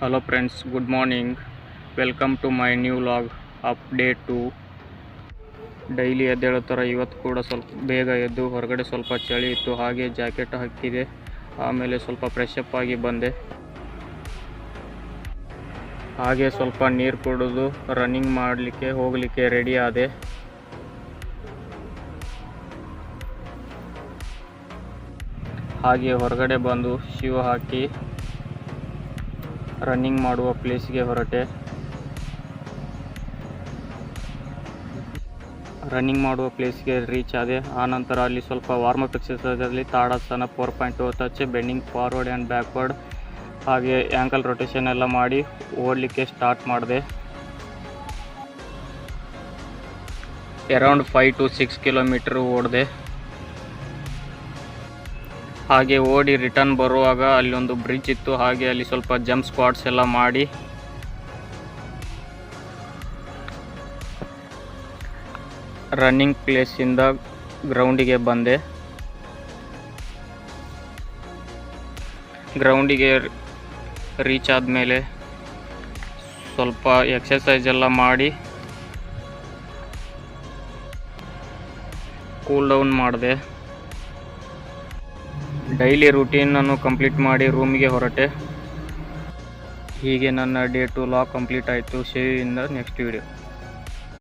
Hello friends, good morning. Welcome to my new vlog update two. Daily ಎದ್ದೇಳೋ ಥರ ಇವತ್ತು ಕೂಡ ಸ್ವಲ್ಪ ಬೇಗ ಎದ್ದು ಹೊರಗಡೆ ಸ್ವಲ್ಪ ಚಳಿ ಇತ್ತು, ಹಾಗೆ ಜಾಕೆಟ್ ಹಾಕಿದೆ. ಆಮೇಲೆ ಸ್ವಲ್ಪ ಫ್ರೆಶ್ ಅಪ್ ಆಗಿ ಬಂದೆ. ಹಾಗೆ ಸ್ವಲ್ಪ ನೀರು ಕುಡಿದು ರನ್ನಿಂಗ್ ಹೋಗಲಿಕ್ಕೆ ರೆಡಿ ಆದೆ. ಹಾಗೆ ಹೊರಗಡೆ ಬಂದು ಶೂ ಹಾಕಿ ರನ್ನಿಂಗ್ ಮಾಡುವ ಪ್ಲೇಸ್ಗೆ ಹೊರಟೆ. ರನ್ನಿಂಗ್ ಮಾಡುವ ಪ್ಲೇಸ್ಗೆ ರೀಚ್ ಆದೆ. ಆನಂತರ ಅಲ್ಲಿ ಸ್ವಲ್ಪ ವಾರ್ಮಪ್ ಎಕ್ಸಸೈಸಲ್ಲಿ tadasana 4.2 touch, bending forward and backward, ಹಾಗೆ ಆ್ಯಂಕಲ್ ರೊಟೇಷನ್ ಎಲ್ಲ ಮಾಡಿ ಓಡಲಿಕ್ಕೆ ಸ್ಟಾರ್ಟ್ ಮಾಡಿದೆ. ಅರೌಂಡ್ 5 to 6 ಕಿಲೋಮೀಟರ್ ಓಡಿದೆ. ಹಾಗೆ ಓಡಿ ರಿಟರ್ನ್ ಬರುವಾಗ ಅಲ್ಲಿ ಒಂದು ಬ್ರಿಡ್ಜ್ ಇತ್ತು, ಹಾಗೆ ಅಲ್ಲಿ ಸ್ವಲ್ಪ ಜಂಪ್ ಸ್ಕ್ವಾಟ್ಸ್ ಎಲ್ಲ ಮಾಡಿ ರನ್ನಿಂಗ್ ಪ್ಲೇಸಿಂದ ಗ್ರೌಂಡಿಗೆ ಬಂದೆ. ಗ್ರೌಂಡಿಗೆ ರೀಚ್ ಆದಮೇಲೆ ಸ್ವಲ್ಪ ಎಕ್ಸಸೈಸ್ ಎಲ್ಲ ಮಾಡಿ ಕೂಲ್ ಡೌನ್ ಮಾಡಿದೆ. ಡೈಲಿ ರೂಟೀನನ್ನು ಕಂಪ್ಲೀಟ್ ಮಾಡಿ ರೂಮಿಗೆ ಹೊರಟೆ. ಹೀಗೆ ನನ್ನ ಡೇ 2 ಲಾಗ್ ಕಂಪ್ಲೀಟ್ ಆಯಿತು. See you in the next video.